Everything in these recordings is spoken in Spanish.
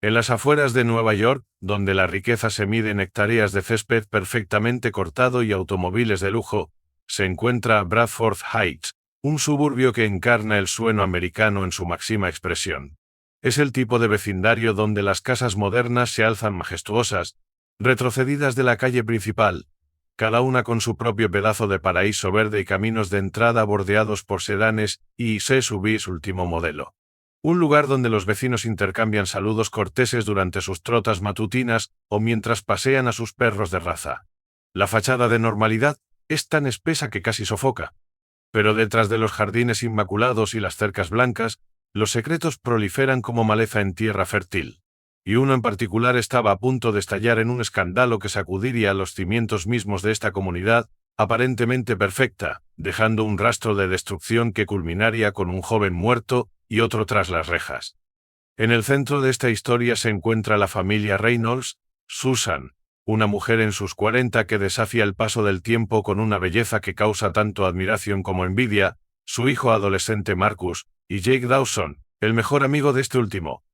En las afueras de Nueva York, donde la riqueza se mide en hectáreas de césped perfectamente cortado y automóviles de lujo, se encuentra Bradford Heights, un suburbio que encarna el sueño americano en su máxima expresión. Es el tipo de vecindario donde las casas modernas se alzan majestuosas, retrocedidas de la calle principal, cada una con su propio pedazo de paraíso verde y caminos de entrada bordeados por sedanes y SUVs último modelo. Un lugar donde los vecinos intercambian saludos corteses durante sus trotas matutinas o mientras pasean a sus perros de raza. La fachada de normalidad es tan espesa que casi sofoca. Pero detrás de los jardines inmaculados y las cercas blancas, los secretos proliferan como maleza en tierra fértil. Y uno en particular estaba a punto de estallar en un escándalo que sacudiría los cimientos mismos de esta comunidad, aparentemente perfecta, dejando un rastro de destrucción que culminaría con un joven muerto y otro tras las rejas. En el centro de esta historia se encuentra la familia Reynolds, Susan, una mujer en sus 40 que desafía el paso del tiempo con una belleza que causa tanto admiración como envidia, su hijo adolescente Marcus, y Jake Dawson, el mejor amigo de este último.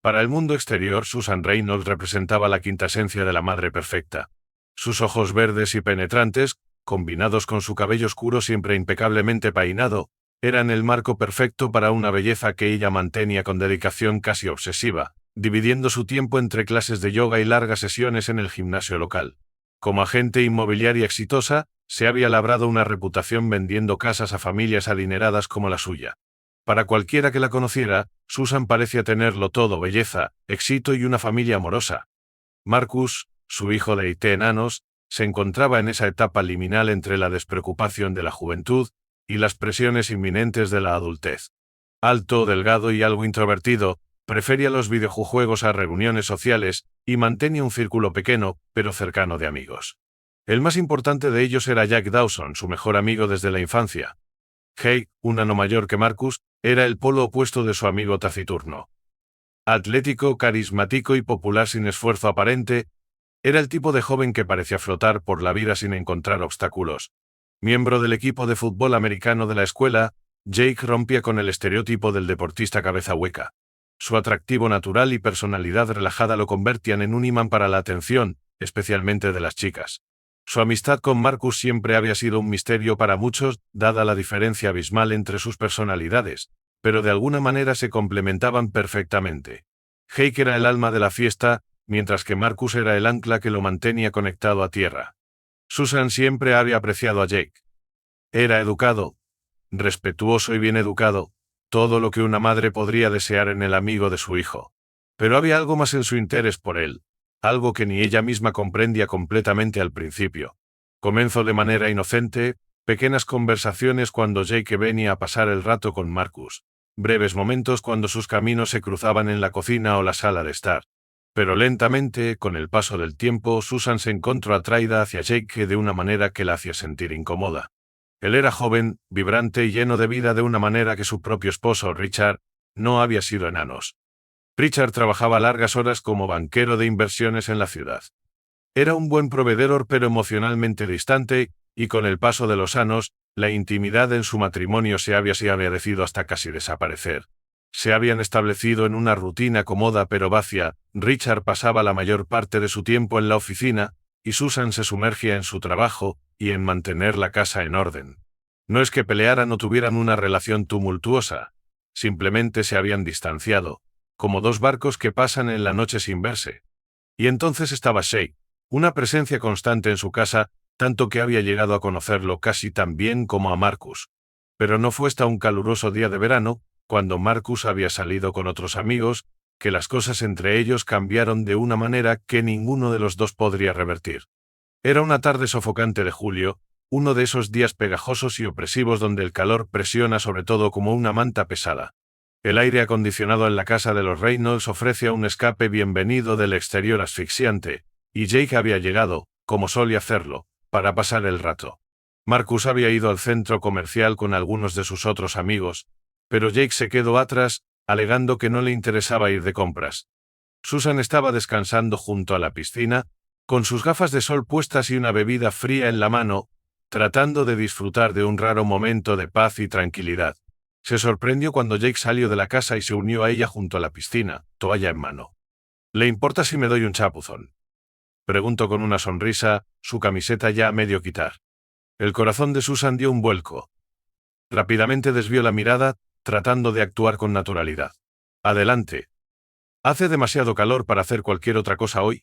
Para el mundo exterior, Susan Reynolds representaba la quintaesencia de la madre perfecta. Sus ojos verdes y penetrantes, combinados con su cabello oscuro siempre impecablemente peinado, eran el marco perfecto para una belleza que ella mantenía con dedicación casi obsesiva, dividiendo su tiempo entre clases de yoga y largas sesiones en el gimnasio local. Como agente inmobiliaria exitosa, se había labrado una reputación vendiendo casas a familias adineradas como la suya. Para cualquiera que la conociera, Susan parecía tenerlo todo: belleza, éxito y una familia amorosa. Marcus, su hijo de 10 años, se encontraba en esa etapa liminal entre la despreocupación de la juventud y las presiones inminentes de la adultez. Alto, delgado y algo introvertido, prefería los videojuegos a reuniones sociales y mantenía un círculo pequeño, pero cercano de amigos. El más importante de ellos era Jack Dawson, su mejor amigo desde la infancia. Jake, un ano mayor que Marcus, era el polo opuesto de su amigo taciturno. Atlético, carismático y popular sin esfuerzo aparente, era el tipo de joven que parecía flotar por la vida sin encontrar obstáculos. Miembro del equipo de fútbol americano de la escuela, Jake rompía con el estereotipo del deportista cabeza hueca. Su atractivo natural y personalidad relajada lo convertían en un imán para la atención, especialmente de las chicas. Su amistad con Marcus siempre había sido un misterio para muchos, dada la diferencia abismal entre sus personalidades, pero de alguna manera se complementaban perfectamente. Jake era el alma de la fiesta, mientras que Marcus era el ancla que lo mantenía conectado a tierra. Susan siempre había apreciado a Jake. Era educado, respetuoso y bien educado, todo lo que una madre podría desear en el amigo de su hijo. Pero había algo más en su interés por él, algo que ni ella misma comprendía completamente al principio. Comenzó de manera inocente, pequeñas conversaciones cuando Jake venía a pasar el rato con Marcus, breves momentos cuando sus caminos se cruzaban en la cocina o la sala de estar. Pero lentamente, con el paso del tiempo, Susan se encontró atraída hacia Jake de una manera que la hacía sentir incómoda. Él era joven, vibrante y lleno de vida de una manera que su propio esposo, Richard, no había sido en años. Richard trabajaba largas horas como banquero de inversiones en la ciudad. Era un buen proveedor pero emocionalmente distante, y con el paso de los años, la intimidad en su matrimonio se había decidido hasta casi desaparecer. Se habían establecido en una rutina cómoda pero vacía. Richard pasaba la mayor parte de su tiempo en la oficina, y Susan se sumergía en su trabajo y en mantener la casa en orden. No es que pelearan o tuvieran una relación tumultuosa, simplemente se habían distanciado, como dos barcos que pasan en la noche sin verse. Y entonces estaba Jake, una presencia constante en su casa, tanto que había llegado a conocerlo casi tan bien como a Marcus. Pero no fue hasta un caluroso día de verano, cuando Marcus había salido con otros amigos, que las cosas entre ellos cambiaron de una manera que ninguno de los dos podría revertir. Era una tarde sofocante de julio, uno de esos días pegajosos y opresivos donde el calor presiona sobre todo como una manta pesada. El aire acondicionado en la casa de los Reynolds ofrece un escape bienvenido del exterior asfixiante, y Jake había llegado, como solía hacerlo, para pasar el rato. Marcus había ido al centro comercial con algunos de sus otros amigos, pero Jake se quedó atrás, alegando que no le interesaba ir de compras. Susan estaba descansando junto a la piscina, con sus gafas de sol puestas y una bebida fría en la mano, tratando de disfrutar de un raro momento de paz y tranquilidad. Se sorprendió cuando Jake salió de la casa y se unió a ella junto a la piscina, toalla en mano. ¿Le importa si me doy un chapuzón? Preguntó con una sonrisa, su camiseta ya a medio quitar. El corazón de Susan dio un vuelco. Rápidamente desvió la mirada, tratando de actuar con naturalidad. Adelante. Hace demasiado calor para hacer cualquier otra cosa hoy.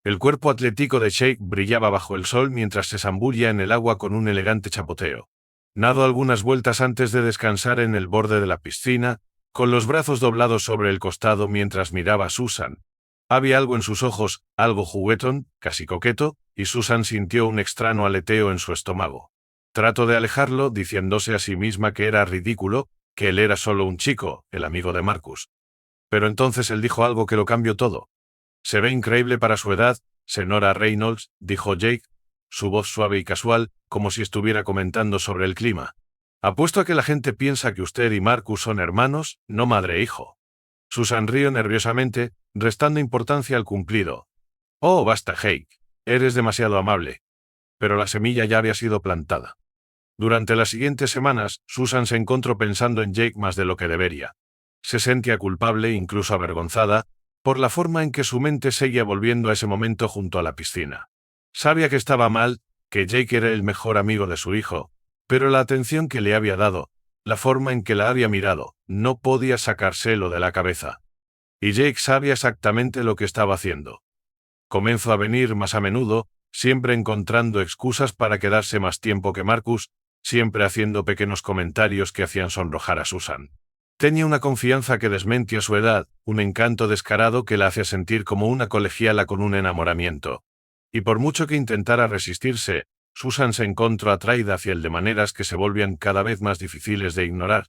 El cuerpo atlético de Jake brillaba bajo el sol mientras se zambullía en el agua con un elegante chapoteo. Nadó algunas vueltas antes de descansar en el borde de la piscina, con los brazos doblados sobre el costado mientras miraba a Susan. Había algo en sus ojos, algo juguetón, casi coqueto, y Susan sintió un extraño aleteo en su estómago. Trató de alejarlo, diciéndose a sí misma que era ridículo, que él era solo un chico, el amigo de Marcus. Pero entonces él dijo algo que lo cambió todo. Se ve increíble para su edad, señora Reynolds, dijo Jake, su voz suave y casual, como si estuviera comentando sobre el clima. Apuesto a que la gente piensa que usted y Marcus son hermanos, no madre e hijo. Susan rió nerviosamente, restando importancia al cumplido. Oh, basta, Jake. Eres demasiado amable. Pero la semilla ya había sido plantada. Durante las siguientes semanas, Susan se encontró pensando en Jake más de lo que debería. Se sentía culpable, incluso avergonzada, por la forma en que su mente seguía volviendo a ese momento junto a la piscina. Sabía que estaba mal, que Jake era el mejor amigo de su hijo, pero la atención que le había dado, la forma en que la había mirado, no podía sacárselo de la cabeza. Y Jake sabía exactamente lo que estaba haciendo. Comenzó a venir más a menudo, siempre encontrando excusas para quedarse más tiempo que Marcus, siempre haciendo pequeños comentarios que hacían sonrojar a Susan. Tenía una confianza que desmentía su edad, un encanto descarado que la hacía sentir como una colegiala con un enamoramiento. Y por mucho que intentara resistirse, Susan se encontró atraída hacia él de maneras que se volvían cada vez más difíciles de ignorar.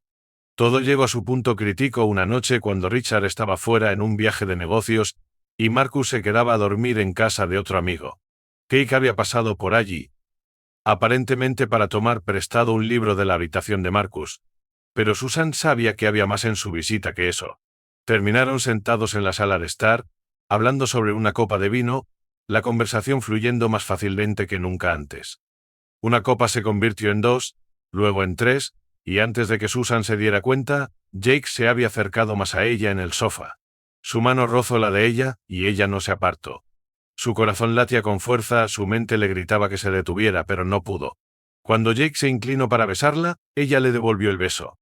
Todo llegó a su punto crítico una noche cuando Richard estaba fuera en un viaje de negocios, y Marcus se quedaba a dormir en casa de otro amigo. Kate había pasado por allí, aparentemente para tomar prestado un libro de la habitación de Marcus. Pero Susan sabía que había más en su visita que eso. Terminaron sentados en la sala de estar, hablando sobre una copa de vino, la conversación fluyendo más fácilmente que nunca antes. Una copa se convirtió en dos, luego en tres, y antes de que Susan se diera cuenta, Jake se había acercado más a ella en el sofá. Su mano rozó la de ella, y ella no se apartó. Su corazón latía con fuerza, su mente le gritaba que se detuviera, pero no pudo. Cuando Jake se inclinó para besarla, ella le devolvió el beso.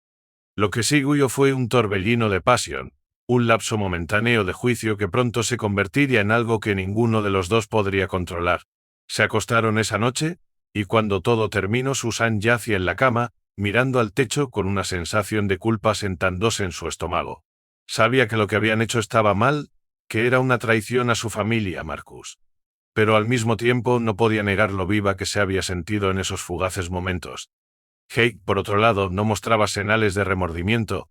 Lo que siguió fue un torbellino de pasión, un lapso momentáneo de juicio que pronto se convertiría en algo que ninguno de los dos podría controlar. Se acostaron esa noche, y cuando todo terminó Susan yacía en la cama, mirando al techo con una sensación de culpa sentándose en su estómago. Sabía que lo que habían hecho estaba mal, que era una traición a su familia, Marcus. Pero al mismo tiempo no podía negar lo viva que se había sentido en esos fugaces momentos. Jake, por otro lado, no mostraba señales de remordimiento.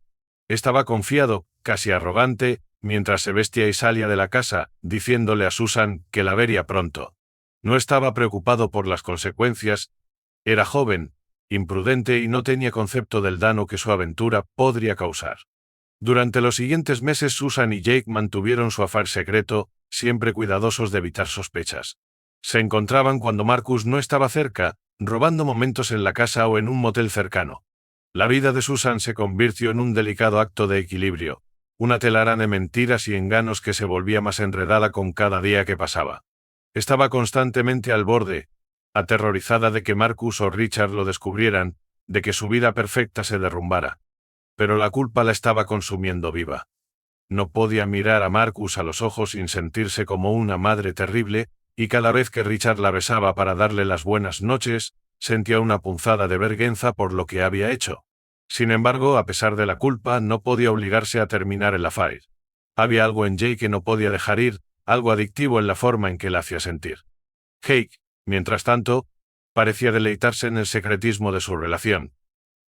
Estaba confiado, casi arrogante, mientras se vestía y salía de la casa, diciéndole a Susan que la vería pronto. No estaba preocupado por las consecuencias. Era joven, imprudente y no tenía concepto del daño que su aventura podría causar. Durante los siguientes meses Susan y Jake mantuvieron su afán secreto, siempre cuidadosos de evitar sospechas. Se encontraban cuando Marcus no estaba cerca, robando momentos en la casa o en un motel cercano. La vida de Susan se convirtió en un delicado acto de equilibrio, una telaraña de mentiras y engaños que se volvía más enredada con cada día que pasaba. Estaba constantemente al borde, aterrorizada de que Marcus o Richard lo descubrieran, de que su vida perfecta se derrumbara. Pero la culpa la estaba consumiendo viva. No podía mirar a Marcus a los ojos sin sentirse como una madre terrible, y cada vez que Richard la besaba para darle las buenas noches, sentía una punzada de vergüenza por lo que había hecho. Sin embargo, a pesar de la culpa, no podía obligarse a terminar el affair. Había algo en Jake que no podía dejar ir, algo adictivo en la forma en que la hacía sentir. Jake, mientras tanto, parecía deleitarse en el secretismo de su relación.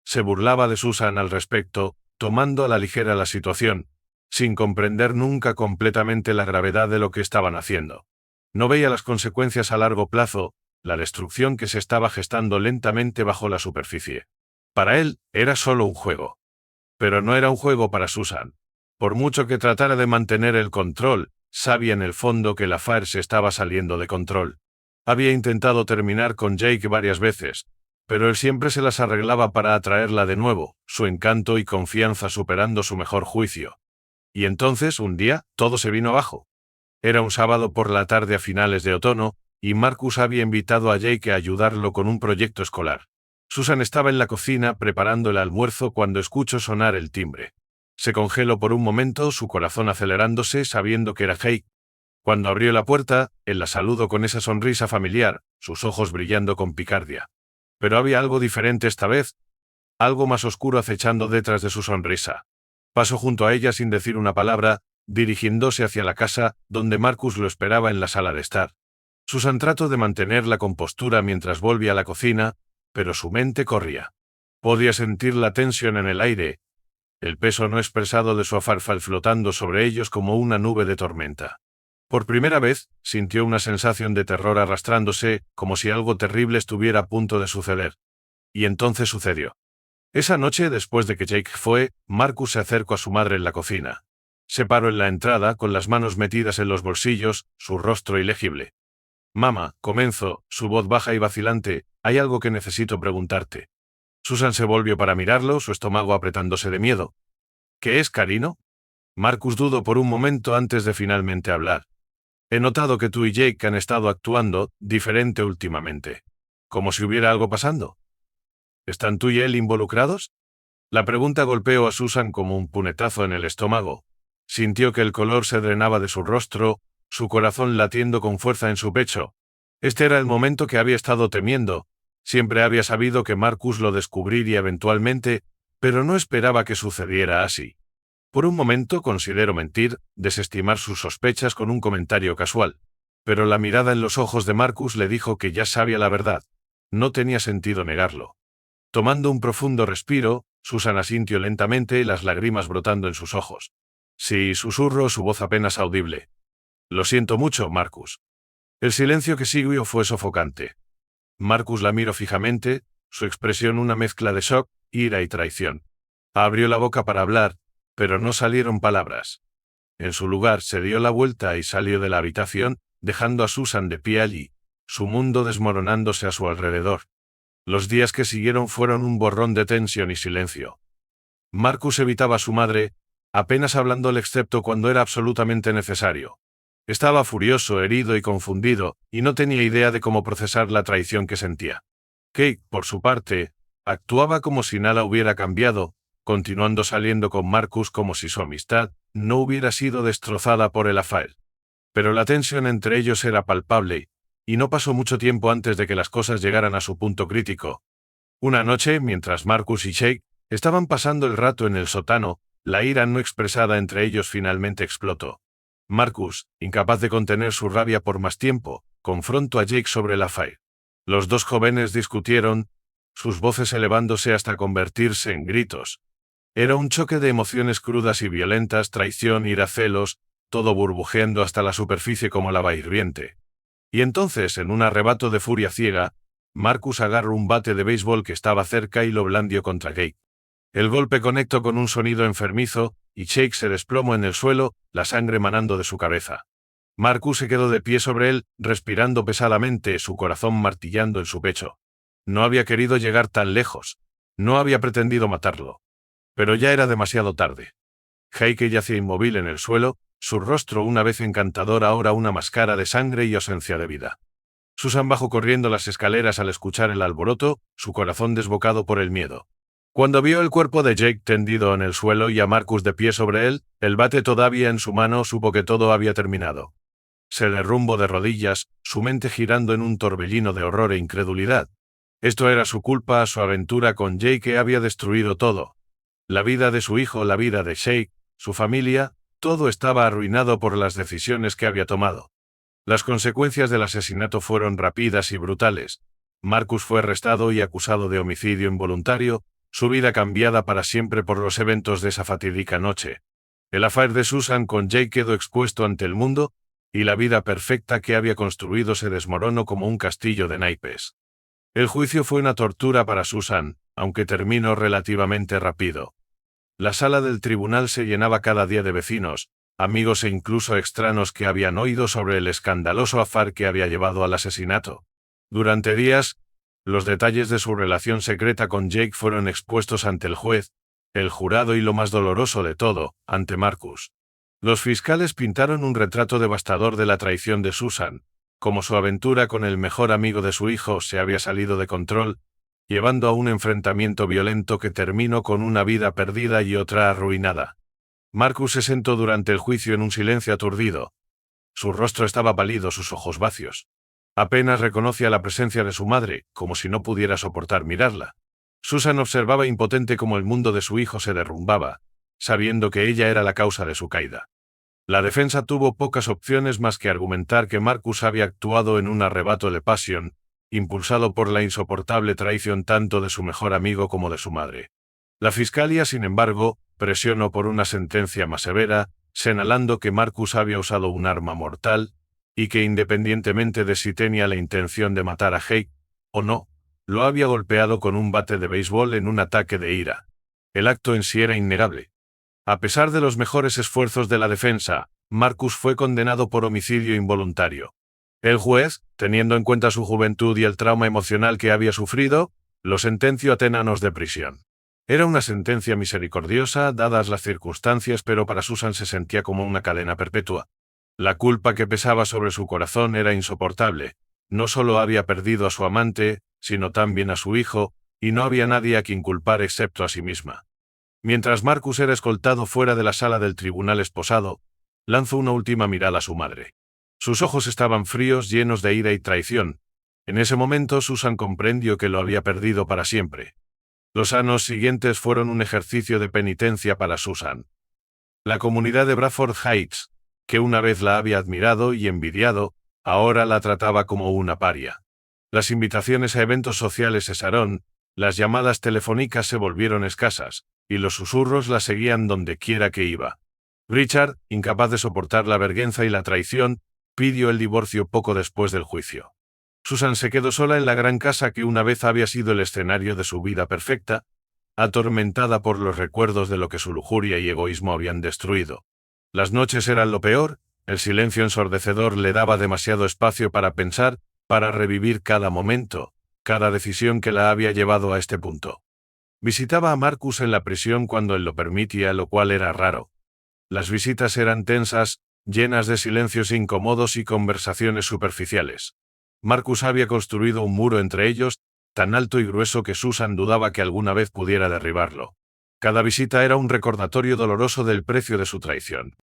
Se burlaba de Susan al respecto, tomando a la ligera la situación, sin comprender nunca completamente la gravedad de lo que estaban haciendo. No veía las consecuencias a largo plazo, la destrucción que se estaba gestando lentamente bajo la superficie. Para él, era solo un juego. Pero no era un juego para Susan. Por mucho que tratara de mantener el control, sabía en el fondo que el affair se estaba saliendo de control. Había intentado terminar con Jake varias veces, pero él siempre se las arreglaba para atraerla de nuevo, su encanto y confianza superando su mejor juicio. Y entonces, un día, todo se vino abajo. Era un sábado por la tarde a finales de otoño, y Marcus había invitado a Jake a ayudarlo con un proyecto escolar. Susan estaba en la cocina preparando el almuerzo cuando escuchó sonar el timbre. Se congeló por un momento, su corazón acelerándose, sabiendo que era Jake. Cuando abrió la puerta, él la saludó con esa sonrisa familiar, sus ojos brillando con picardia. Pero había algo diferente esta vez, algo más oscuro acechando detrás de su sonrisa. Pasó junto a ella sin decir una palabra, dirigiéndose hacia la casa, donde Marcus lo esperaba en la sala de estar. Susan trató de mantener la compostura mientras volvía a la cocina, pero su mente corría. Podía sentir la tensión en el aire, el peso no expresado de su afarfal flotando sobre ellos como una nube de tormenta. Por primera vez, sintió una sensación de terror arrastrándose, como si algo terrible estuviera a punto de suceder. Y entonces sucedió. Esa noche, después de que Jake fue, Marcus se acercó a su madre en la cocina. Se paró en la entrada, con las manos metidas en los bolsillos, su rostro ilegible. «Mamá», comenzó, su voz baja y vacilante, «hay algo que necesito preguntarte». Susan se volvió para mirarlo, su estómago apretándose de miedo. «¿Qué es, cariño?» Marcus dudó por un momento antes de finalmente hablar. «He notado que tú y Jake han estado actuando diferente últimamente. Como si hubiera algo pasando. ¿Están tú y él involucrados?» La pregunta golpeó a Susan como un puñetazo en el estómago. Sintió que el color se drenaba de su rostro, su corazón latiendo con fuerza en su pecho. Este era el momento que había estado temiendo. Siempre había sabido que Marcus lo descubriría eventualmente, pero no esperaba que sucediera así. Por un momento consideró mentir, desestimar sus sospechas con un comentario casual. Pero la mirada en los ojos de Marcus le dijo que ya sabía la verdad. No tenía sentido negarlo. Tomando un profundo respiro, Susan asintió lentamente, las lágrimas brotando en sus ojos. Sí, susurró, su voz apenas audible. «Lo siento mucho, Marcus». El silencio que siguió fue sofocante. Marcus la miró fijamente, su expresión una mezcla de shock, ira y traición. Abrió la boca para hablar, pero no salieron palabras. En su lugar se dio la vuelta y salió de la habitación, dejando a Susan de pie allí, su mundo desmoronándose a su alrededor. Los días que siguieron fueron un borrón de tensión y silencio. Marcus evitaba a su madre, apenas hablándole excepto cuando era absolutamente necesario. Estaba furioso, herido y confundido, y no tenía idea de cómo procesar la traición que sentía. Kate, por su parte, actuaba como si nada hubiera cambiado, continuando saliendo con Marcus como si su amistad no hubiera sido destrozada por el affair. Pero la tensión entre ellos era palpable, y no pasó mucho tiempo antes de que las cosas llegaran a su punto crítico. Una noche, mientras Marcus y Jake estaban pasando el rato en el sótano, la ira no expresada entre ellos finalmente explotó. Marcus, incapaz de contener su rabia por más tiempo, confrontó a Jake sobre el affair. Los dos jóvenes discutieron, sus voces elevándose hasta convertirse en gritos. Era un choque de emociones crudas y violentas, traición, ira, celos, todo burbujeando hasta la superficie como lava hirviente. Y entonces, en un arrebato de furia ciega, Marcus agarró un bate de béisbol que estaba cerca y lo blandió contra Jake. El golpe conectó con un sonido enfermizo, y Jake se desplomó en el suelo, la sangre manando de su cabeza. Marcus se quedó de pie sobre él, respirando pesadamente, su corazón martillando en su pecho. No había querido llegar tan lejos. No había pretendido matarlo. Pero ya era demasiado tarde. Jake yacía inmóvil en el suelo, su rostro una vez encantador ahora una máscara de sangre y ausencia de vida. Susan bajó corriendo las escaleras al escuchar el alboroto, su corazón desbocado por el miedo. Cuando vio el cuerpo de Jake tendido en el suelo y a Marcus de pie sobre él, el bate todavía en su mano, supo que todo había terminado. Se derrumbó de rodillas, su mente girando en un torbellino de horror e incredulidad. Esto era su culpa, su aventura con Jake había destruido todo. La vida de su hijo, la vida de Jake, su familia, todo estaba arruinado por las decisiones que había tomado. Las consecuencias del asesinato fueron rápidas y brutales. Marcus fue arrestado y acusado de homicidio involuntario, su vida cambiada para siempre por los eventos de esa fatídica noche. El affair de Susan con Jake quedó expuesto ante el mundo, y la vida perfecta que había construido se desmoronó como un castillo de naipes. El juicio fue una tortura para Susan, aunque terminó relativamente rápido. La sala del tribunal se llenaba cada día de vecinos, amigos e incluso extraños que habían oído sobre el escandaloso affair que había llevado al asesinato. Durante días, los detalles de su relación secreta con Jake fueron expuestos ante el juez, el jurado y lo más doloroso de todo, ante Marcus. Los fiscales pintaron un retrato devastador de la traición de Susan, como su aventura con el mejor amigo de su hijo se había salido de control, llevando a un enfrentamiento violento que terminó con una vida perdida y otra arruinada. Marcus se sentó durante el juicio en un silencio aturdido. Su rostro estaba pálido, sus ojos vacíos. Apenas reconocía la presencia de su madre, como si no pudiera soportar mirarla. Susan observaba impotente cómo el mundo de su hijo se derrumbaba, sabiendo que ella era la causa de su caída. La defensa tuvo pocas opciones más que argumentar que Marcus había actuado en un arrebato de pasión, impulsado por la insoportable traición tanto de su mejor amigo como de su madre. La fiscalía, sin embargo, presionó por una sentencia más severa, señalando que Marcus había usado un arma mortal, y que independientemente de si tenía la intención de matar a Jake o no, lo había golpeado con un bate de béisbol en un ataque de ira. El acto en sí era innegable. A pesar de los mejores esfuerzos de la defensa, Marcus fue condenado por homicidio involuntario. El juez, teniendo en cuenta su juventud y el trauma emocional que había sufrido, lo sentenció a 10 años de prisión. Era una sentencia misericordiosa, dadas las circunstancias, pero para Susan se sentía como una cadena perpetua. La culpa que pesaba sobre su corazón era insoportable. No solo había perdido a su amante, sino también a su hijo, y no había nadie a quien culpar excepto a sí misma. Mientras Marcus era escoltado fuera de la sala del tribunal esposado, lanzó una última mirada a su madre. Sus ojos estaban fríos, llenos de ira y traición. En ese momento Susan comprendió que lo había perdido para siempre. Los años siguientes fueron un ejercicio de penitencia para Susan. La comunidad de Bradford Heights, que una vez la había admirado y envidiado, ahora la trataba como una paria. Las invitaciones a eventos sociales cesaron, las llamadas telefónicas se volvieron escasas, y los susurros la seguían donde quiera que iba. Richard, incapaz de soportar la vergüenza y la traición, pidió el divorcio poco después del juicio. Susan se quedó sola en la gran casa que una vez había sido el escenario de su vida perfecta, atormentada por los recuerdos de lo que su lujuria y egoísmo habían destruido. Las noches eran lo peor, el silencio ensordecedor le daba demasiado espacio para pensar, para revivir cada momento, cada decisión que la había llevado a este punto. Visitaba a Marcus en la prisión cuando él lo permitía, lo cual era raro. Las visitas eran tensas, llenas de silencios incómodos y conversaciones superficiales. Marcus había construido un muro entre ellos, tan alto y grueso que Susan dudaba que alguna vez pudiera derribarlo. Cada visita era un recordatorio doloroso del precio de su traición.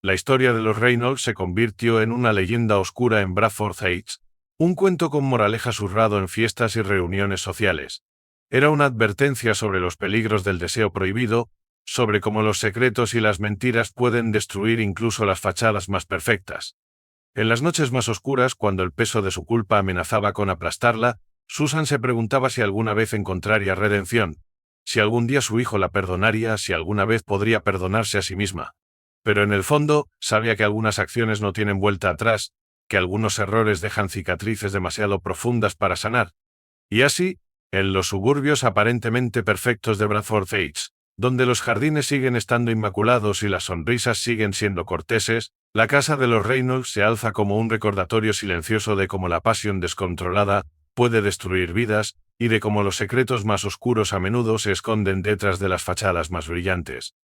La historia de los Reynolds se convirtió en una leyenda oscura en Bradford Heights, un cuento con moraleja zurrado en fiestas y reuniones sociales. Era una advertencia sobre los peligros del deseo prohibido, sobre cómo los secretos y las mentiras pueden destruir incluso las fachadas más perfectas. En las noches más oscuras, cuando el peso de su culpa amenazaba con aplastarla, Susan se preguntaba si alguna vez encontraría redención, si algún día su hijo la perdonaría, si alguna vez podría perdonarse a sí misma. Pero en el fondo, sabía que algunas acciones no tienen vuelta atrás, que algunos errores dejan cicatrices demasiado profundas para sanar. Y así, en los suburbios aparentemente perfectos de Bradford Heights, donde los jardines siguen estando inmaculados y las sonrisas siguen siendo corteses, la casa de los Reynolds se alza como un recordatorio silencioso de cómo la pasión descontrolada puede destruir vidas, y de cómo los secretos más oscuros a menudo se esconden detrás de las fachadas más brillantes.